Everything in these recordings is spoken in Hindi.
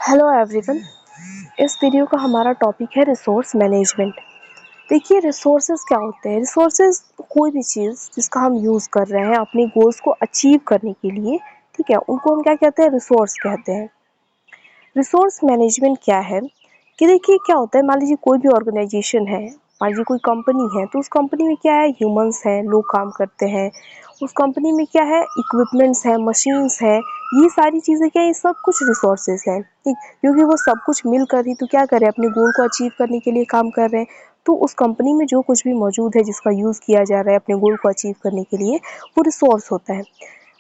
Hello everyone. इस वीडियो का हमारा टॉपिक है रिसोर्स मैनेजमेंट। देखिए, रिसोर्सेज क्या होते हैं। रिसोर्सेज कोई भी चीज़ जिसका हम यूज़ कर रहे हैं अपने गोल्स को अचीव करने के लिए, ठीक है, उनको हम क्या कहते हैं, रिसोर्स कहते हैं। रिसोर्स मैनेजमेंट क्या है कि देखिए क्या होता है, मान लीजिए कोई भी ऑर्गेनाइजेशन है, मान लीजिए कोई कंपनी है, तो उस कंपनी में क्या है, ह्यूमंस हैं, लोग काम करते हैं। उस कंपनी में क्या है, इक्विपमेंट्स हैं, मशीन्स हैं, ये सारी चीज़ें क्या है, ये सब कुछ रिसोर्सेज हैं, ठीक। क्योंकि वो सब कुछ मिलकर ही तो क्या कर रहे हैं, अपने गोल को अचीव करने के लिए काम कर रहे हैं। तो उस कंपनी में जो कुछ भी मौजूद है जिसका यूज़ किया जा रहा है अपने गोल को अचीव करने के लिए, वो रिसोर्स होता है।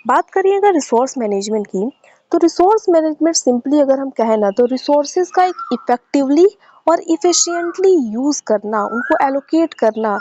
बात करिए अगर रिसोर्स मैनेजमेंट की, तो रिसोर्स मैनेजमेंट सिंपली अगर हम कहें ना, तो रिसोर्सेज का एक इफेक्टिवली और इफ़िशिएंटली यूज़ करना, उनको एलोकेट करना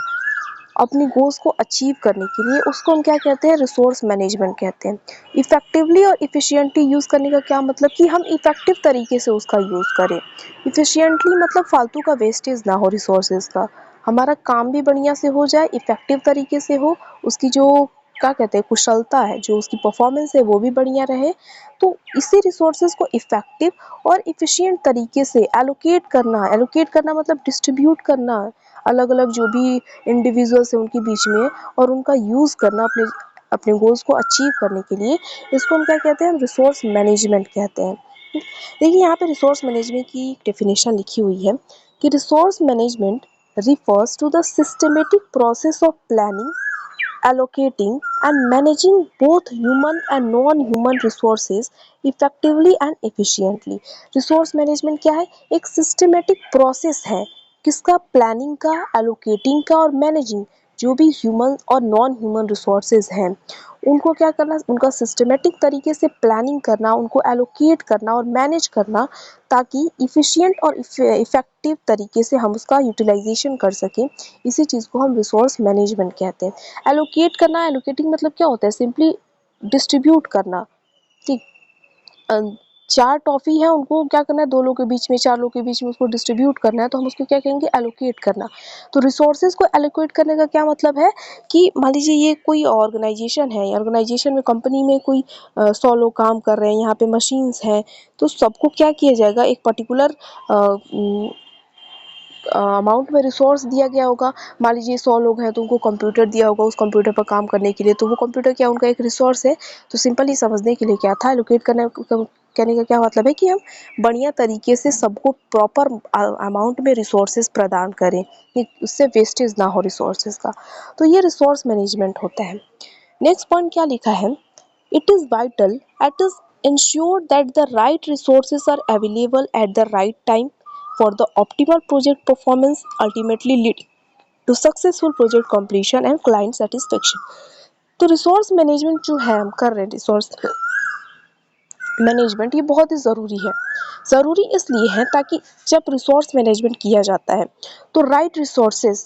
अपनी गोल्स को अचीव करने के लिए, उसको हम क्या कहते हैं, रिसोर्स मैनेजमेंट कहते हैं। इफेक्टिवली और इफ़िशिएंटली यूज़ करने का क्या मतलब कि हम इफेक्टिव तरीके से उसका यूज़ करें। इफ़िशिएंटली मतलब फालतू का वेस्टेज ना हो रिसोर्सेज का, हमारा काम भी बढ़िया से हो जाए, इफेक्टिव तरीके से हो, उसकी जो क्या कहते हैं कुशलता है, जो उसकी परफॉर्मेंस है वो भी बढ़िया रहे। तो इसी रिसोर्सेज को इफेक्टिव और इफ़िशिएंट तरीके से एलोकेट करना मतलब डिस्ट्रीब्यूट करना अलग अलग जो भी इंडिविजुअल्स हैं उनके बीच में, और उनका यूज़ करना अपने अपने गोल्स को अचीव करने के लिए, इसको हम क्या कहते हैं, रिसोर्स मैनेजमेंट कहते हैं। देखिए यहाँ पे रिसोर्स मैनेजमेंट की डेफिनेशन लिखी हुई है कि resource management refers to the systematic process of planning, allocating and managing both human and non-human resources effectively and efficiently। Resource management क्या है, एक सिस्टमेटिक प्रोसेस है किसका, प्लानिंग का, एलोकेटिंग का और मैनेजिंग, जो भी ह्यूमन और नॉन ह्यूमन रिसोर्सेज हैं उनको क्या करना, उनका सिस्टमेटिक तरीके से प्लानिंग करना, उनको एलोकेट करना और मैनेज करना, ताकि इफ़िशिएंट और इफ़ेक्टिव तरीके से हम उसका यूटिलाइजेशन कर सकें। इसी चीज़ को हम रिसोर्स मैनेजमेंट कहते हैं। एलोकेट करना, एलोकेटिंग मतलब क्या होता है, सिंपली डिस्ट्रीब्यूट करना, ठीक। अ, 4 टॉफ़ी है, उनको क्या करना है, 2 लोगों के बीच में, 4 लोगों के बीच में उसको डिस्ट्रीब्यूट करना है, तो हम उसको क्या कहेंगे, एलोकेट करना। तो रिसोर्सेज़ को एलोकेट करने का क्या मतलब है कि मान लीजिए ये कोई ऑर्गेनाइजेशन है, ऑर्गेनाइजेशन में, कंपनी में कोई 100 लोग काम कर रहे हैं, यहाँ पे मशीन्स हैं, तो सबको क्या किया जाएगा, एक पर्टिकुलर अमाउंट में रिसोर्स दिया गया होगा। मान लीजिए 100 लोग हैं तो उनको कंप्यूटर दिया होगा उस कंप्यूटर पर काम करने के लिए, तो वो कंप्यूटर क्या उनका एक रिसोर्स है। तो सिंपली समझने के लिए क्या था, एलोकेट कहने का क्या मतलब है कि हम बढ़िया तरीके से सबको प्रॉपर अमाउंट में रिसोर्सेज प्रदान करें कि उससे वेस्टेज ना हो रिसोर्सेज का। तो ये रिसोर्स मैनेजमेंट होता है। नेक्स्ट पॉइंट क्या लिखा है, it is vital at is ensure that the right resources are available at the right time for the optimal project performance, ultimately leading to successful project completion and client satisfaction। तो रिसोर्स मैनेजमेंट जो है हम कर रहे हैं, रिसोर्स मैनेजमेंट ये बहुत ही ज़रूरी है। ज़रूरी इसलिए है ताकि जब रिसोर्स मैनेजमेंट किया जाता है तो राइट रिसोर्सेज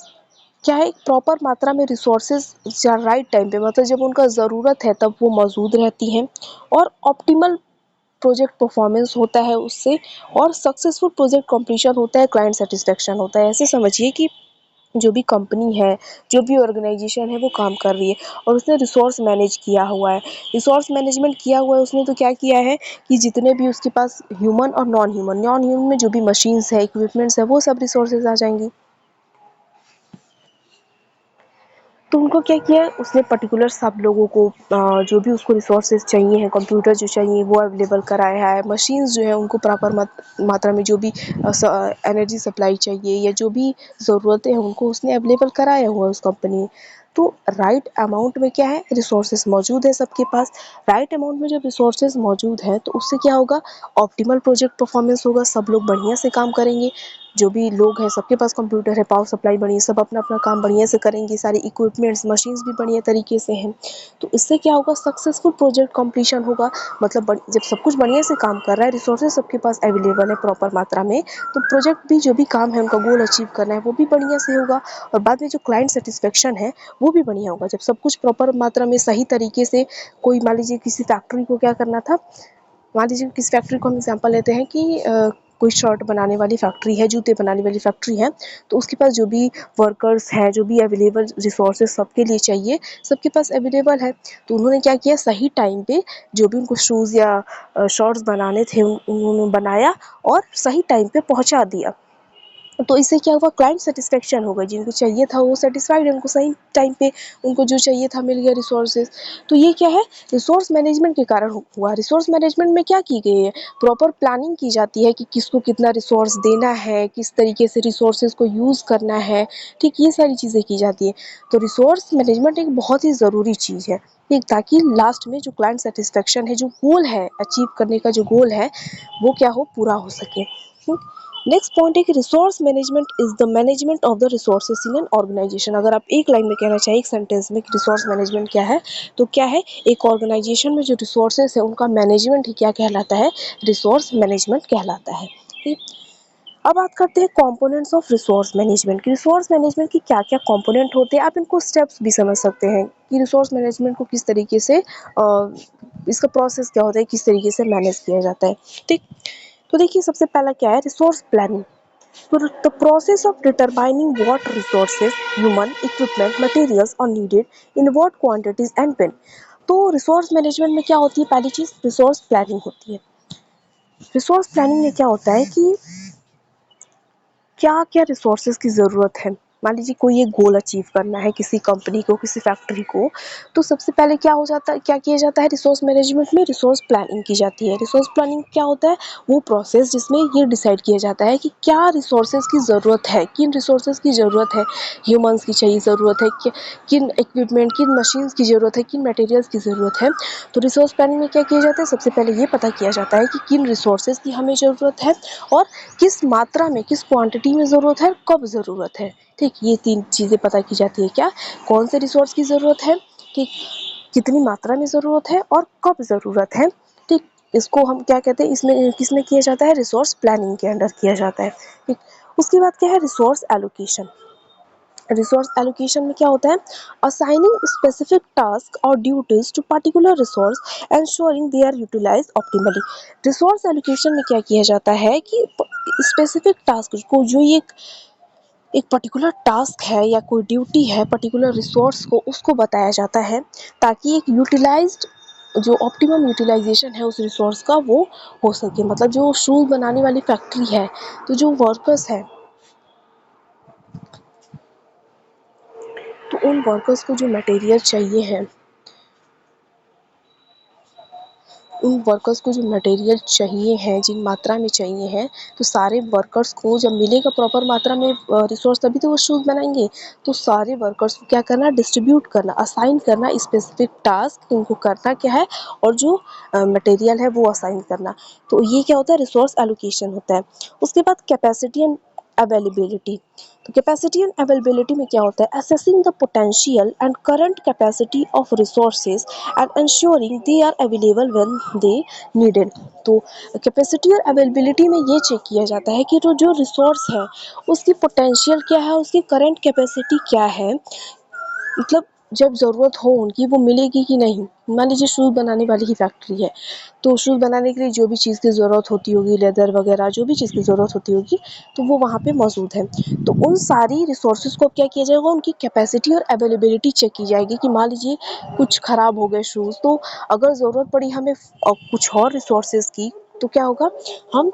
क्या है, एक प्रॉपर मात्रा में रिसोर्सेज या राइट टाइम पे, मतलब जब उनका ज़रूरत है तब वो मौजूद रहती हैं, और ऑप्टिमल प्रोजेक्ट परफॉर्मेंस होता है उससे, और सक्सेसफुल प्रोजेक्ट कंप्लीशन होता है, क्लाइंट सेटिस्फेक्शन होता है। ऐसे समझिए कि जो भी कंपनी है, जो भी ऑर्गेनाइजेशन है वो काम कर रही है और उसने रिसोर्स मैनेज किया हुआ है, रिसोर्स मैनेजमेंट किया हुआ है उसने, तो क्या किया है कि जितने भी उसके पास ह्यूमन और नॉन ह्यूमन में जो भी मशीन्स है, इक्विपमेंट्स है, वो सब रिसोर्सेज आ जाएंगी। तो उनको क्या किया है, उसने पर्टिकुलर सब लोगों को जो भी उसको रिसोर्सेज चाहिए हैं, कंप्यूटर जो चाहिए वो अवेलेबल कराया है, मशीन्स जो है उनको प्रॉपर मात्रा में जो भी एनर्जी सप्लाई चाहिए या जो भी ज़रूरतें हैं उनको उसने अवेलेबल कराया हुआ है उस कंपनी। तो राइट अमाउंट में क्या है, रिसोर्सेज मौजूद है सबके पास। राइट अमाउंट में जब रिसोर्सेज मौजूद हैं तो उससे क्या होगा, ऑप्टिमल प्रोजेक्ट परफॉर्मेंस होगा, सब लोग बढ़िया से काम करेंगे। जो भी लोग हैं सबके पास कंप्यूटर है, पावर सप्लाई बढ़िया, सब अपना अपना काम बढ़िया से करेंगे, सारे इक्विपमेंट्स मशीन्स भी बढ़िया तरीके से हैं। तो इससे क्या होगा, सक्सेसफुल प्रोजेक्ट कंप्लीशन होगा। मतलब जब सब कुछ बढ़िया से काम कर रहा है, रिसोर्सेज सबके पास अवेलेबल है प्रॉपर मात्रा में, तो प्रोजेक्ट भी जो भी काम है उनका गोल अचीव करना है वो भी बढ़िया से होगा, और बाद में जो क्लाइंट सेटिस्फेक्शन है वो भी बढ़िया होगा। जब सब कुछ प्रॉपर मात्रा में सही तरीके से, कोई मान लीजिए किसी फैक्ट्री को क्या करना था, मान लीजिए किसी फैक्ट्री को हम एग्जांपल लेते हैं कि कोई शर्ट बनाने वाली फैक्ट्री है, जूते बनाने वाली फैक्ट्री है, तो उसके पास जो भी वर्कर्स हैं, जो भी अवेलेबल रिसोर्सेज सबके लिए चाहिए, सबके पास अवेलेबल है। तो उन्होंने क्या किया, सही टाइम पे जो भी उनको शूज़ या शॉर्ट्स बनाने थे उन्होंने बनाया और सही टाइम पे पहुंचा दिया। तो इससे क्या हुआ, क्लाइंट सेटिस्फेक्शन हो गई, जिनको चाहिए था वो सेटिस्फाइड है, उनको सही टाइम पे उनको जो चाहिए था मिल गया रिसोर्सेज। तो ये क्या है, रिसोर्स मैनेजमेंट के कारण हुआ। रिसोर्स मैनेजमेंट में क्या की गई है, प्रॉपर प्लानिंग की जाती है कि किसको कितना रिसोर्स देना है, किस तरीके से रिसोर्सेज को यूज़ करना है, ठीक, ये सारी चीज़ें की जाती है। तो रिसोर्स मैनेजमेंट एक बहुत ही ज़रूरी चीज़ है, ठीक, ताकि लास्ट में जो क्लाइंट सेटिस्फेक्शन है, जो गोल है अचीव करने का, जो गोल है वो क्या हो, पूरा हो सके। नेक्स्ट पॉइंट है कि resource management is the management of the resources in an organisation. अगर आप एक लाइन में कहना चाहिए, एक सेंटेंस में, कि रिसोर्स मैनेजमेंट क्या है, तो क्या है, एक ऑर्गेनाइजेशन में जो रिसोर्सेज है उनका मैनेजमेंट ही क्या कहलाता है, रिसोर्स मैनेजमेंट कहलाता है। ठीक, अब बात करते हैं कंपोनेंट्स ऑफ रिसोर्स मैनेजमेंट की। रिसोर्स मैनेजमेंट की क्या क्या कंपोनेंट होते हैं, आप इनको स्टेप्स भी समझ सकते हैं कि रिसोर्स मैनेजमेंट को किस तरीके से इसका प्रोसेस क्या होता है, किस तरीके से मैनेज किया जाता है। ठीक, तो देखिए सबसे पहला क्या है, रिसोर्स प्लानिंग। तो the process of determining what resources, human, equipment, materials are needed in what quantities and when। तो रिसोर्स मैनेजमेंट में क्या होती है, पहली चीज रिसोर्स प्लानिंग होती है। रिसोर्स प्लानिंग में क्या होता है कि क्या क्या रिसोर्सेज की ज़रूरत है। मान लीजिए कोई एक गोल अचीव करना है किसी कंपनी को, किसी फैक्ट्री को, तो सबसे पहले क्या हो जाता है, क्या किया जाता है, रिसोर्स मैनेजमेंट में रिसोर्स प्लानिंग की जाती है। रिसोर्स प्लानिंग क्या होता है, वो प्रोसेस जिसमें ये डिसाइड किया जाता है कि क्या रिसोर्सेज की ज़रूरत है, किन रिसोर्सेज की ज़रूरत है, ह्यूमंस की चाहिए ज़रूरत है, किन इक्विपमेंट, किन मशीन्स की ज़रूरत है, किन मटेरियल्स की ज़रूरत है। तो रिसोर्स प्लानिंग में क्या किया जाता है, सबसे पहले ये पता किया जाता है कि किन रिसोर्सेज की हमें ज़रूरत है और किस मात्रा में, किस क्वांटिटी में ज़रूरत है, कब ज़रूरत है। ठीक, ये 3 चीज़ें पता की जाती है। क्या, कौन से रिसोर्स की ज़रूरत है, ठीक, कितनी मात्रा में ज़रूरत है और कब ज़रूरत है। ठीक, इसको हम क्या कहते हैं, इसमें किसमें किया जाता है, रिसोर्स प्लानिंग के अंडर किया जाता है। ठीक, उसके बाद क्या है, रिसोर्स एलोकेशन। रिसोर्स एलोकेशन में क्या होता है, असाइनिंग स्पेसिफिक टास्क और duties to particular resource, ensuring they are utilised optimally. Resource allocation में क्या किया जाता है कि स्पेसिफिक टास्क को, जो ये एक पर्टिकुलर टास्क है या कोई ड्यूटी है, पर्टिकुलर रिसोर्स को उसको बताया जाता है, ताकि एक यूटिलाइज्ड, जो ऑप्टिमम यूटिलाइजेशन है उस रिसोर्स का वो हो सके। मतलब जो शूज़ बनाने वाली फैक्ट्री है, तो जो वर्कर्स हैं, तो उन वर्कर्स को जो मटेरियल चाहिए है, उन वर्कर्स को जो मटेरियल चाहिए हैं, जिन मात्रा में चाहिए हैं, तो सारे वर्कर्स को जब मिलेगा प्रॉपर मात्रा में रिसोर्स, तभी तो वो शूज़ बनाएंगे। तो सारे वर्कर्स को क्या करना, डिस्ट्रीब्यूट करना, असाइन करना स्पेसिफिक टास्क, इनको करना क्या है, और जो मटेरियल है वो असाइन करना। तो ये क्या होता है, रिसोर्स एलोकेशन होता है। उसके बाद कैपेसिटी एंड अवेलेबिलिटी। तो कैपेसिटी एंड अवेलेबिलिटी में क्या होता है, assessing the potential and current capacity of resources and ensuring they are available when they needed. तो कैपेसिटी और अवेलेबिलिटी में ये चेक किया जाता है कि तो जो रिसोर्स है उसकी पोटेंशियल क्या है, उसकी करंट कैपेसिटी क्या है, मतलब जब ज़रूरत हो उनकी वो मिलेगी कि नहीं। मान लीजिए शूज़ बनाने वाली ही फैक्ट्री है, तो शूज़ बनाने के लिए जो भी चीज़ की ज़रूरत होती होगी, लेदर वगैरह जो भी चीज़ की ज़रूरत होती होगी, तो वो वहाँ पे मौजूद है। तो उन सारी रिसोर्सेज़ को क्या किया जाएगा, उनकी कैपेसिटी और अवेलेबिलिटी चेक की जाएगी कि मान लीजिए कुछ ख़राब हो गए शूज़, तो अगर ज़रूरत पड़ी हमें कुछ और रिसोर्सेज़ की, तो क्या होगा, हम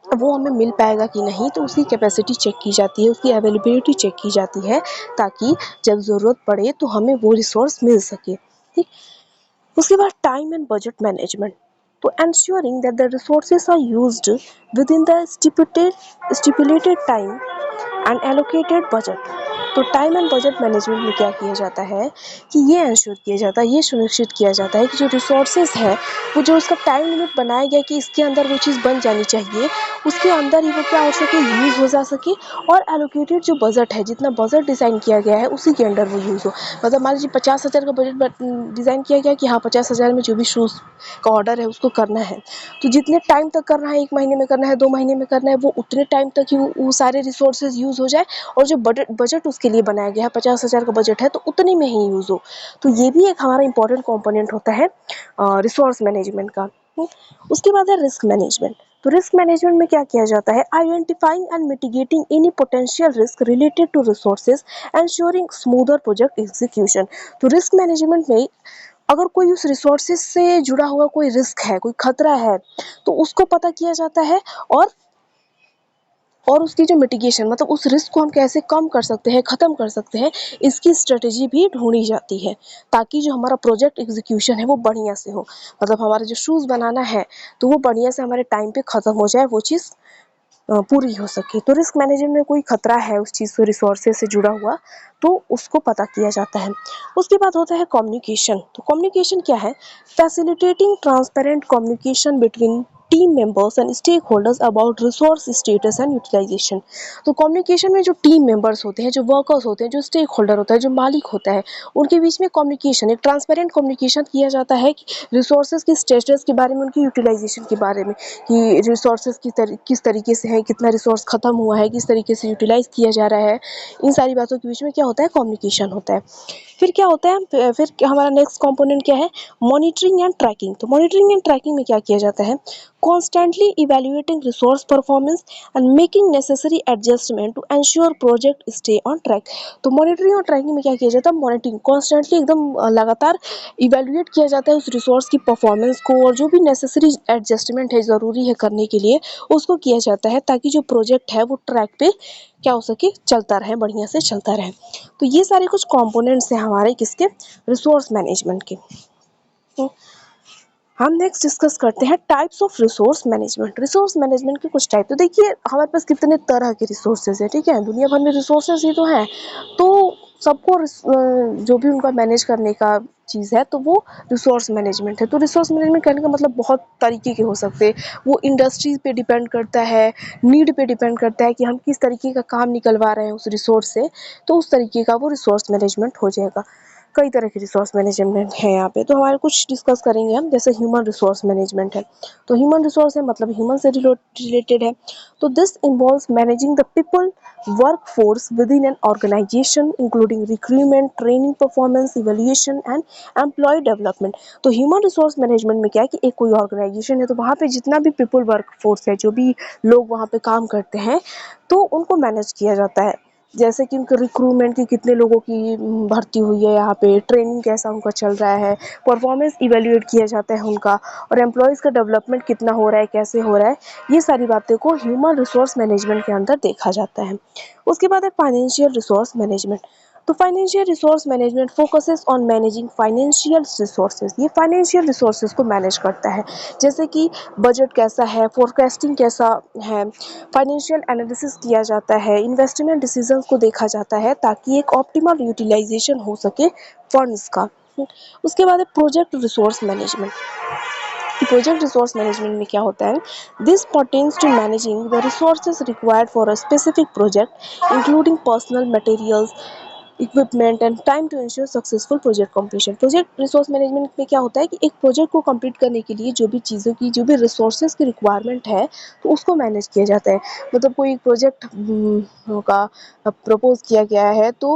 वो हमें मिल पाएगा कि नहीं, तो उसकी कैपेसिटी चेक की जाती है, उसकी अवेलेबिलिटी चेक की जाती है, ताकि जब ज़रूरत पड़े तो हमें वो रिसोर्स मिल सके। ठीक, उसके बाद टाइम एंड बजट मैनेजमेंट। तो ensuring that the resources are used within the stipulated time and allocated budget. तो टाइम एंड बजट मैनेजमेंट में क्या किया जाता है कि ये इंश्योर किया जाता है, ये सुनिश्चित किया जाता है कि जो रिसोर्सेज है, वो जो उसका टाइम लिमिट बनाया गया कि इसके अंदर वो चीज़ बन जानी चाहिए, उसके अंदर ही वो क्या हो सके, यूज़ हो जा सके। और एलोकेटेड जो बजट है, जितना बजट डिज़ाइन किया गया है उसी के अंडर वो यूज़ हो। मतलब मान लीजिए 50,000 का बजट डिज़ाइन किया गया कि हाँ 50,000 में जो भी शूज़ का ऑर्डर है उसको करना है, तो जितने टाइम तक करना है, 1 महीने में करना है, 2 महीने में करना है, वो उतने टाइम तक ही वो सारे रिसोर्सेज यूज़ हो जाए। और जो बजट उसके लिए बनाया गया है, 50,000 का बजट है, तो उतने में ही यूज़ हो। तो ये भी एक हमारा इंपॉर्टेंट कंपोनेंट होता है रिसोर्स मैनेजमेंट का। उसके बाद है रिस्क मैनेजमेंट। तो रिस्क मैनेजमेंट में क्या किया जाता है, identifying and mitigating any potential risk related to resources, ensuring smoother project execution. तो रिस्क मैनेजमेंट में अगर कोई उस रिसोर्सेज से जुड़ा हुआ कोई रिस्क है, कोई खतरा है, तो उसको पता किया जाता है, और उसकी जो मिटिगेशन मतलब उस रिस्क को हम कैसे कम कर सकते हैं, ख़त्म कर सकते हैं, इसकी स्ट्रेटजी भी ढूंढी जाती है, ताकि जो हमारा प्रोजेक्ट एग्जीक्यूशन है वो बढ़िया से हो। मतलब हमारा जो शूज़ बनाना है तो वो बढ़िया से हमारे टाइम पे ख़त्म हो जाए, वो चीज़ पूरी हो सके। तो रिस्क मैनेजमेंट में कोई खतरा है उस चीज़ से, रिसोर्सेज से जुड़ा हुआ, तो उसको पता किया जाता है। उसके बाद होता है कम्युनिकेशन। तो कम्युनिकेशन क्या है, facilitating transparent communication between team members and stakeholders about resource status and utilisation. तो कम्युनिकेशन में जो टीम मेंबर्स होते हैं, जो वर्कर्स होते हैं, जो स्टेक होल्डर होता है, जो मालिक होता है, उनके बीच में कम्युनिकेशन, एक ट्रांसपेरेंट कम्युनिकेशन किया जाता है कि रिसोर्सेज के स्टेटस के बारे में, उनकी यूटिलाइजेशन के बारे में, कि रिसोर्सेज किस तरीके से हैं, कितना रिसोर्स ख़त्म हुआ है, किस तरीके से यूटिलाइज़ किया जा रहा है। इन सारी बातों के बीच में क्या होता है, कम्युनिकेशन होता है। फिर क्या होता है, हमारा नेक्स्ट कंपोनेंट क्या है, मॉनिटरिंग एंड ट्रैकिंग। तो मॉनिटरिंग एंड ट्रैकिंग में क्या किया जाता है, constantly evaluating resource performance and making necessary adjustment to ensure project stay on track. तो मॉनिटरिंग और ट्रैकिंग में क्या किया जाता है, मॉनिटरिंग कॉन्स्टेंटली एकदम लगातार इवेल्युएट किया जाता है उस रिसोर्स की परफॉर्मेंस को, और जो भी नेसेसरी एडजस्टमेंट है, ज़रूरी है करने के लिए, उसको किया जाता है, ताकि जो प्रोजेक्ट है वो ट्रैक पे क्या हो सके, चलता रहे, बढ़िया से चलता रहे। तो ये सारे कुछ कंपोनेंट्स हैं हमारे किसके, रिसोर्स मैनेजमेंट के। तो हम नेक्स्ट डिस्कस करते हैं types of resource management. Resource management के कुछ टाइप, तो देखिए हमारे पास कितने तरह के रिसोर्सेज हैं, ठीक है, दुनिया भर में रिसोर्सेज ही तो हैं। तो सबको जो भी उनका मैनेज करने का चीज़ है, तो वो रिसोर्स मैनेजमेंट है। तो रिसोर्स मैनेजमेंट करने का मतलब बहुत तरीके के हो सकते हैं। वो इंडस्ट्रीज पे डिपेंड करता है, नीड पे डिपेंड करता है कि हम किस तरीके का काम निकलवा रहे हैं उस रिसोर्स से, तो उस तरीके का वो रिसोर्स मैनेजमेंट हो जाएगा। कई तरह के रिसोर्स मैनेजमेंट है यहाँ पे, तो हमारे कुछ डिस्कस करेंगे हम। जैसे ह्यूमन रिसोर्स मैनेजमेंट है, तो ह्यूमन रिसोर्स है मतलब ह्यूमन से रिलेटेड है। तो this involves managing the people workforce within an organisation, including recruitment, training, performance evaluation and employee development. तो ह्यूमन रिसोर्स मैनेजमेंट में क्या है कि एक कोई ऑर्गेनाइजेशन है, तो वहाँ पे जितना भी पीपल वर्क फोर्स है, जो भी लोग वहाँ पे काम करते हैं, तो उनको मैनेज किया जाता है। जैसे कि उनके रिक्रूटमेंट की कितने लोगों की भर्ती हुई है, यहाँ पे ट्रेनिंग कैसा उनका चल रहा है, परफॉर्मेंस इवेल्युएट किया जाता है उनका, और एम्प्लॉयज़ का डेवलपमेंट कितना हो रहा है, कैसे हो रहा है, ये सारी बातें को ह्यूमन रिसोर्स मैनेजमेंट के अंदर देखा जाता है। उसके बाद है फाइनेंशियल रिसोर्स मैनेजमेंट। तो financial resource management focuses on managing financial resources. ये फाइनेंशियल रिसोर्सेज को मैनेज करता है, जैसे कि बजट कैसा है, फोरकास्टिंग कैसा है, फाइनेंशियल एनालिसिस किया जाता है, इन्वेस्टमेंट डिसीजंस को देखा जाता है, ताकि एक ऑप्टिमल यूटिलाइजेशन हो सके फंड्स का। उसके बाद है project resource management. Project resource management में क्या होता है, this pertains to managing the resources required for a specific project, including personnel materials, equipment and time to ensure successful project completion. Project resource management में क्या होता है कि एक प्रोजेक्ट को कंप्लीट करने के लिए जो भी चीज़ों की, जो भी रिसोर्सेज की रिक्वायरमेंट है, तो उसको मैनेज किया जाता है। मतलब कोई प्रोजेक्ट का प्रपोज किया गया है, तो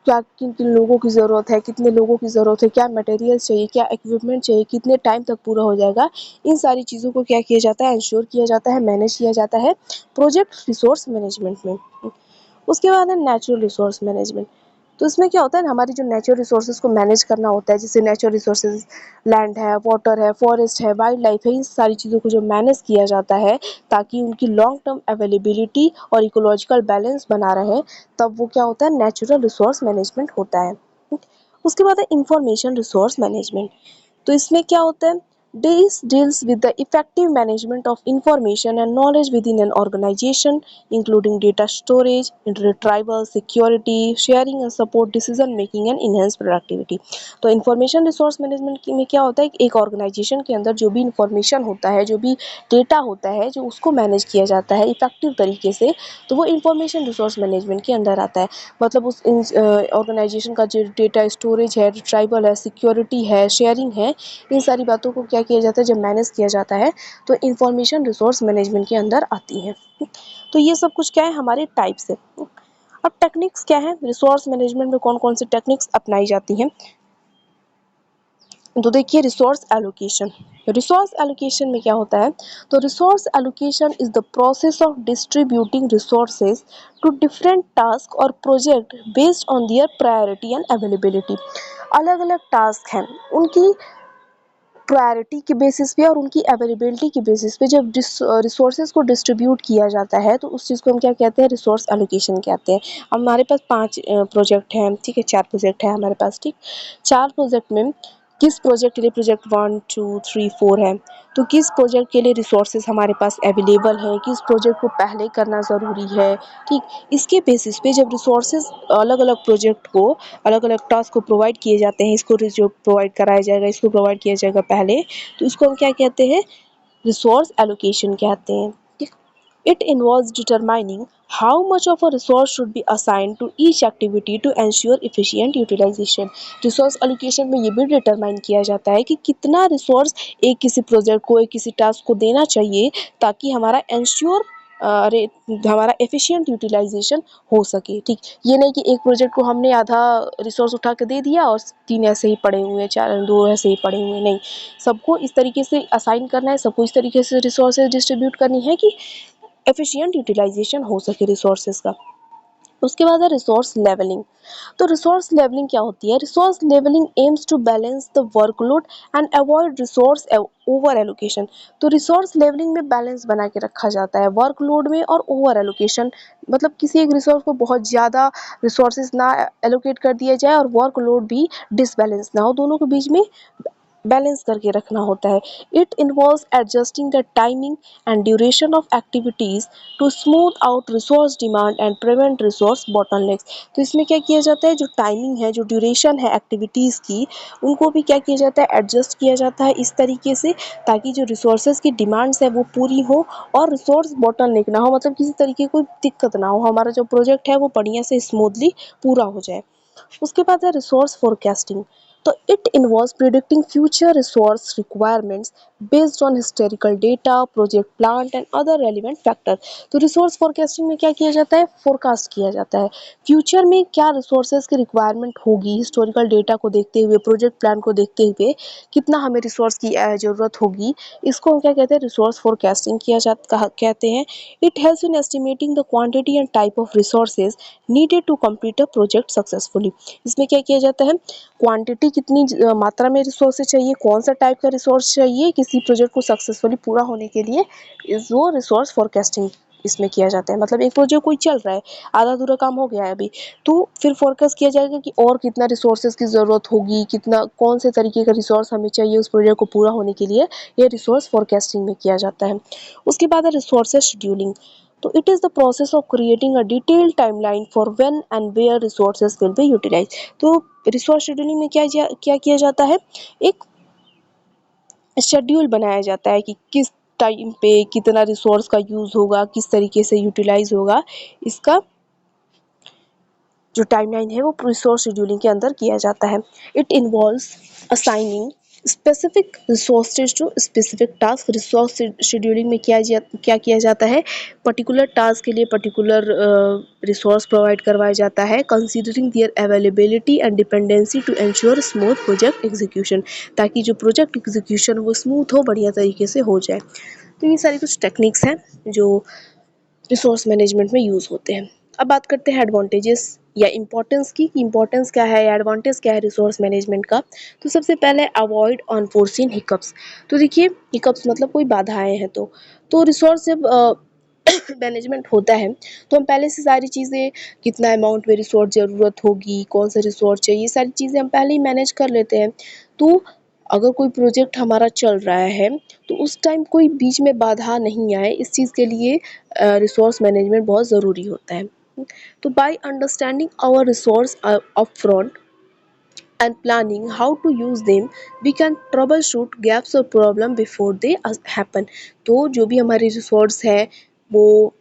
क्या किन किन लोगों की ज़रूरत है, कितने लोगों की ज़रूरत है, क्या मटेरियल्स चाहिए, क्या इक्विपमेंट चाहिए, कितने टाइम तक पूरा हो जाएगा, इन सारी चीज़ों को क्या किया जाता है, इंश्योर किया जाता है, मैनेज किया जाता है प्रोजेक्ट रिसोर्स मैनेजमेंट में। उसके बाद है नेचुरल रिसोर्स मैनेजमेंट। तो इसमें क्या होता है ना, हमारी जो नेचुरल रिसोर्सेज को मैनेज करना होता है, जैसे नेचुरल रिसोर्सेज, लैंड है, वाटर है, फॉरेस्ट है, वाइल्ड लाइफ है, इन सारी चीज़ों को जो मैनेज किया जाता है, ताकि उनकी लॉन्ग टर्म अवेलेबिलिटी और इकोलॉजिकल बैलेंस बना रहे, तब वो क्या होता है, नेचुरल रिसोर्स मैनेजमेंट होता है। उसके बाद है इंफॉर्मेशन रिसोर्स मैनेजमेंट। तो इसमें क्या होता है, this deals with the effective management of information and knowledge within an organization, including data storage, retrieval, security, sharing and support decision making and enhance productivity। तो इंफॉर्मेशन रिसोर्स मैनेजमेंट में क्या होता है कि एक ऑर्गेनाइजेशन के अंदर जो भी इंफॉर्मेशन होता है, जो भी डेटा होता है, जो उसको मैनेज किया जाता है इफेक्टिव तरीके से, तो वो इंफॉर्मेशन रिसोर्स मैनेजमेंट के अंदर आता है। मतलब उस ऑर्गेनाइजेशन का जो डेटा स्टोरेज है, रिट्राइवल है, सिक्योरिटी है, शेयरिंग है, इन सारी बातों को क्या किया जाता है, जब मैनेज किया जाता है, तो इंफॉर्मेशन रिसोर्स मैनेजमेंट के अंदर आती है। तो ये सब कुछ क्या है, हमारे टाइप्स है। अब टेक्निक्स क्या है, रिसोर्स मैनेजमेंट में कौन कौन सी टेक्निक्स अपनाई जाती हैं। तो देखिए रिसोर्स एलोकेशन में क्या होता है, तो resource allocation is the process of distributing resources to different task और project based on their priority and availability. अलग अलग टास्क हैं, उनकी प्रायोरिटी के बेसिस पे और उनकी अवेलेबिलिटी के बेसिस पे जब रिसोर्सेज को डिस्ट्रीब्यूट किया जाता है तो उस चीज़ को हम क्या कहते हैं, रिसोर्स एलोकेशन कहते हैं। हमारे पास 5 प्रोजेक्ट हैं, ठीक है, 4 प्रोजेक्ट है हमारे पास, ठीक। 4 प्रोजेक्ट में किस प्रोजेक्ट के लिए प्रोजेक्ट 1 2 3 4 है, तो किस प्रोजेक्ट के लिए रिसोर्सेज हमारे पास अवेलेबल है, किस प्रोजेक्ट को पहले करना ज़रूरी है, ठीक। इसके बेसिस पे जब रिसोर्सेज अलग अलग प्रोजेक्ट को अलग अलग टास्क को प्रोवाइड किए जाते हैं, इसको जो प्रोवाइड कराया जाएगा, इसको प्रोवाइड किया जाएगा पहले, तो इसको हम क्या कहते हैं, रिसोर्स एलोकेशन कहते हैं, ठीक। It involves determining how much of a resource should be assigned to each activity to ensure efficient utilisation. Resource allocation में ये भी डिटरमाइन किया जाता है कि कितना रिसोर्स एक किसी प्रोजेक्ट को, एक किसी टास्क को देना चाहिए ताकि हमारा हमारा एफिशिएंट यूटिलाइजेशन हो सके, ठीक। ये नहीं कि एक प्रोजेक्ट को हमने आधा रिसोर्स उठा के दे दिया और 3 ऐसे ही पड़े हुए हैं, 4 2 ऐसे ही पड़े हुए, नहीं। सबको इस तरीके से असाइन करना है, सबको इस तरीके से रिसोर्सेज डिस्ट्रीब्यूट करनी है कि एफिशिएंट यूटिलाइजेशन हो सके रिसोर्सेज का। उसके बाद है रिसोर्स लेवलिंग। तो रिसोर्स लेवलिंग क्या होती है, resource levelling aims to balance the workload and avoid resource over allocation. तो रिसोर्स लेवलिंग में बैलेंस बना के रखा जाता है वर्कलोड में और ओवर एलोकेशन, मतलब किसी एक रिसोर्स को बहुत ज़्यादा रिसोर्सेज ना एलोकेट कर दिया जाए और वर्कलोड भी डिसबैलेंस ना हो, दोनों के बीच में बैलेंस करके रखना होता है। It involves adjusting the timing and duration of activities to smooth out resource demand and prevent resource bottlenecks. तो इसमें क्या किया जाता है, जो टाइमिंग है, जो ड्यूरेशन है एक्टिविटीज़ की, उनको भी क्या किया जाता है, एडजस्ट किया जाता है इस तरीके से ताकि जो रिसोर्सेज की डिमांड्स है वो पूरी हो और रिसोर्स बॉटलनेक ना हो, मतलब किसी तरीके की कोई दिक्कत ना हो, हमारा जो प्रोजेक्ट है वो बढ़िया से स्मूथली पूरा हो जाए। उसके बाद है रिसोर्स फोरकास्टिंग। तो it involves predicting future resource requirements based on historical data, project plan and other relevant factor. तो रिसोर्स फोरकास्टिंग में क्या किया जाता है, फोरकास्ट किया जाता है फ्यूचर में क्या रिसोर्सेज की रिक्वायरमेंट होगी, हिस्टोरिकल डेटा को देखते हुए, प्रोजेक्ट प्लान को देखते हुए कितना हमें रिसोर्स की ज़रूरत होगी, इसको हम क्या कहते हैं, रिसोर्स फोरकास्टिंग किया जाता कहते हैं। It helps in estimating the quantity and type of resources needed to complete a project successfully. इसमें क्या किया जाता है, क्वांटिटी कितनी मात्रा में रिसोर्सेज चाहिए, कौन सा टाइप का रिसोर्स चाहिए किसी प्रोजेक्ट को सक्सेसफुली पूरा होने के लिए, वो रिसोर्स फोरकास्टिंग इसमें किया जाता है। मतलब एक प्रोजेक्ट कोई चल रहा है, आधा अधूरा काम हो गया है अभी, तो फिर फोरकास्ट किया जाएगा कि और कितना रिसोर्सेज की ज़रूरत होगी, कितना कौन से तरीके का रिसोर्स हमें चाहिए उस प्रोजेक्ट को पूरा होने के लिए, ये रिसोर्स फोरकास्टिंग में किया जाता है। उसके बाद है रिसोर्सेज शेड्यूलिंग। तो it is the process of creating a detailed timeline for when and where resources will be utilized। तो रिसोर्स शेड्यूलिंग में क्या किया जाता है, एक शेड्यूल बनाया जाता है कि किस टाइम पे कितना रिसोर्स का यूज़ होगा, किस तरीके से यूटिलाइज होगा, इसका जो टाइमलाइन है वो रिसोर्स शेड्यूलिंग के अंदर किया जाता है। It involves assigning specific resources to specific task. Resource scheduling में क्या किया जाता है, पर्टिकुलर टास्क के लिए पर्टिकुलर रिसोर्स प्रोवाइड करवाया जाता है, considering their availability and dependency to ensure smooth project execution, ताकि जो प्रोजेक्ट एग्जीक्यूशन वो स्मूथ हो, बढ़िया तरीके से हो जाए। तो ये सारी कुछ टेक्निक्स हैं जो रिसोर्स मैनेजमेंट में यूज़ होते हैं। अब बात करते हैं एडवांटेजेस या इम्पोर्टेंस की, कि इम्पोर्टेंस क्या है या एडवांटेज क्या है रिसोर्स मैनेजमेंट का। तो सबसे पहले अवॉइड अनफोर्सीन हिकअप्स। तो देखिए हिकअप्स मतलब कोई बाधाएं हैं, तो रिसोर्स जब मैनेजमेंट होता है तो हम पहले से सारी चीज़ें, कितना अमाउंट में रिसोर्स ज़रूरत होगी, कौन सा रिसोर्स चाहिए, सारी चीज़ें हम पहले ही मैनेज कर लेते हैं। तो अगर कोई प्रोजेक्ट हमारा चल रहा है तो उस टाइम कोई बीच में बाधा नहीं आए, इस चीज़ के लिए रिसोर्स मैनेजमेंट बहुत ज़रूरी होता है। तो by understanding our resource upfront and planning how to use them, we can troubleshoot gaps or problem before they happen। तो जो भी हमारे रिसोर्स है वो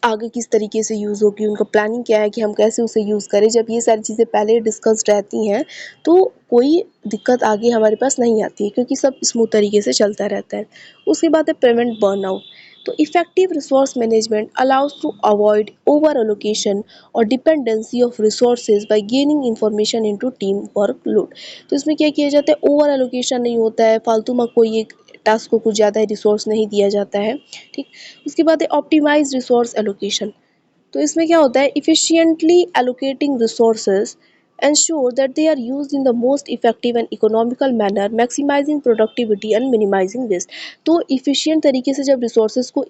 आगे किस तरीके से यूज़ होगी, उनका प्लानिंग क्या है कि हम कैसे उसे यूज़ करें, जब ये सारी चीज़ें पहले डिस्कस्ड रहती हैं तो कोई दिक्कत आगे हमारे पास नहीं आती है, क्योंकि सब स्मूथ तरीके से चलता रहता है। उसके बाद है प्रिवेंट बर्नआउट। तो effective resource management allows to avoid over allocation और dependency of resources by gaining information into team work load. तो इसमें क्या किया जाता है, ओवर एलोकेशन नहीं होता है, फालतू में कोई एक टास्क को कुछ ज़्यादा रिसोर्स नहीं दिया जाता है। ठीक, उसके बाद है ऑप्टिमाइज रिसोर्स एलोकेशन। तो इसमें क्या होता है, efficiently allocating resources ensure that they are used in the most effective and economical manner, maximizing productivity and minimizing waste। तो efficient तरीके से जब resources को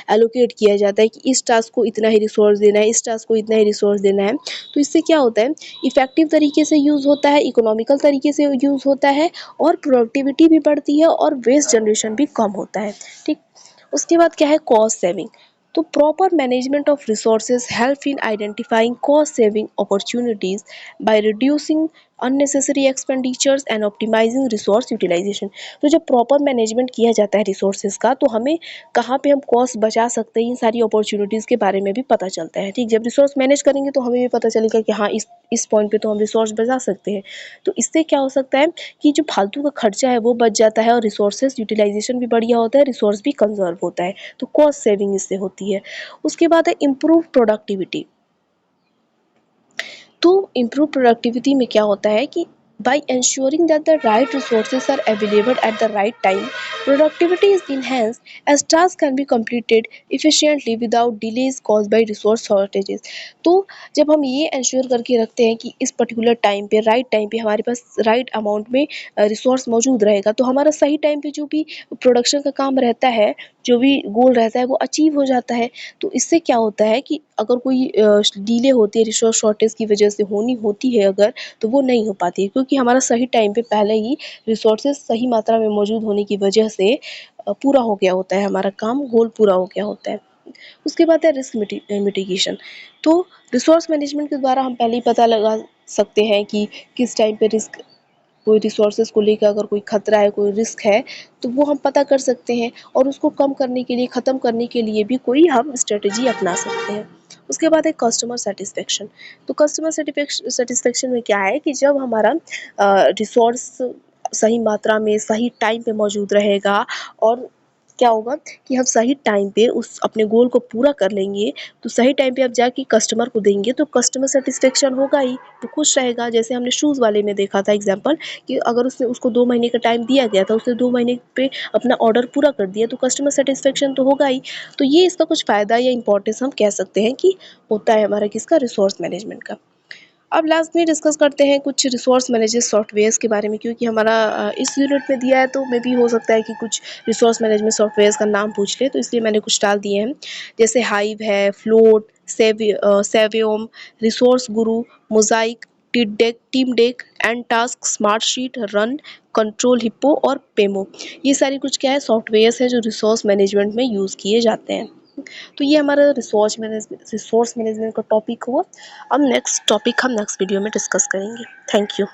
allocate किया जाता है कि इस task को इतना ही resource देना है, इस task को इतना ही resource देना है, तो इससे क्या होता है, effective तरीके से use होता है, economical तरीके से use होता है और productivity भी बढ़ती है और waste generation भी कम होता है। ठीक, उसके बाद क्या है, cost saving। तो proper management of resources help in identifying cost saving opportunities by reducing unnecessary expenditures and optimising resource utilisation. तो जब प्रॉपर मैनेजमेंट किया जाता है रिसोर्सेज का, तो हमें कहाँ पे हम कॉस्ट बचा सकते हैं, इन सारी अपॉर्चुनिटीज़ के बारे में भी पता चलता है। ठीक, जब रिसोर्स मैनेज करेंगे तो हमें भी पता चलेगा कि हाँ, इस पॉइंट पे तो हम रिसोर्स बचा सकते हैं। तो इससे क्या हो सकता है कि जो फालतू का खर्चा है वो बच जाता है और रिसोर्सेज यूटिलाइजेशन भी बढ़िया होता है, रिसोर्स भी कंजर्व होता है। तो कॉस्ट सेविंग इससे होती है। उसके बाद है इम्प्रूव प्रोडक्टिविटी। तो इम्प्रूव प्रोडक्टिविटी में क्या होता है कि by ensuring that the right resources are available at the right time, productivity is enhanced as tasks can be completed efficiently without delays caused by resource shortages। तो जब हम ये इंश्योर करके रखते हैं कि इस पर्टिकुलर टाइम पे, राइट टाइम पे हमारे पास राइट अमाउंट में रिसोर्स मौजूद रहेगा, तो हमारा सही टाइम पे जो भी प्रोडक्शन का काम रहता है, जो भी गोल रहता है वो अचीव हो जाता है। तो इससे क्या होता है कि अगर कोई डिले होती है, रिसोर्स शॉर्टेज की वजह से होनी होती है अगर, तो वो नहीं हो पाती है, क्योंकि हमारा सही टाइम पे पहले ही रिसोर्सेज सही मात्रा में मौजूद होने की वजह से पूरा हो गया होता है, हमारा काम गोल पूरा हो गया होता है। उसके बाद है रिस्क मिटिगेशन। तो रिसोर्स मैनेजमेंट के द्वारा हम पहले ही पता लगा सकते हैं कि किस टाइम पे रिस्क, कोई रिसोर्सेज को लेकर अगर कोई खतरा है, कोई रिस्क है, तो वो हम पता कर सकते हैं और उसको कम करने के लिए, ख़त्म करने के लिए भी कोई हम स्ट्रेटजी अपना सकते हैं। उसके बाद है कस्टमर सेटिस्फेक्शन। तो कस्टमर सेटिस्फेक्शन में क्या है कि जब हमारा रिसोर्स सही मात्रा में सही टाइम पे मौजूद रहेगा और क्या होगा कि हम सही टाइम पे उस अपने गोल को पूरा कर लेंगे, तो सही टाइम पे आप जाके कस्टमर को देंगे तो कस्टमर सेटिस्फेक्शन होगा ही, वो खुश रहेगा। जैसे हमने शूज़ वाले में देखा था एग्जांपल, कि अगर उसने उसको 2 महीने का टाइम दिया गया था, उसने 2 महीने पे अपना ऑर्डर पूरा कर दिया, तो कस्टमर सेटिस्फेक्शन तो होगा ही। तो ये इसका कुछ फ़ायदा या इम्पोर्टेंस हम कह सकते हैं कि होता है हमारा किसका, रिसोर्स मैनेजमेंट का। अब लास्ट में डिस्कस करते हैं कुछ रिसोर्स मैनेजर सॉफ्टवेयर्स के बारे में, क्योंकि हमारा इस यूनिट में दिया है, तो मे बी हो सकता है कि कुछ रिसोर्स मैनेजमेंट सॉफ्टवेयर्स का नाम पूछ ले, तो इसलिए मैंने कुछ डाल दिए हैं। जैसे हाइव है, float, सेवियम, resource Guru, Mosaic, team deck, and task, smart sheet, run, control hippo और पेमो। ये सारी कुछ क्या है, सॉफ्टवेयर्स है जो रिसोर्स मैनेजमेंट में यूज़ किए जाते हैं। तो ये हमारा रिसोर्स मैनेजमेंट का टॉपिक हुआ। अब नेक्स्ट टॉपिक हम नेक्स्ट वीडियो में डिस्कस करेंगे। Thank you.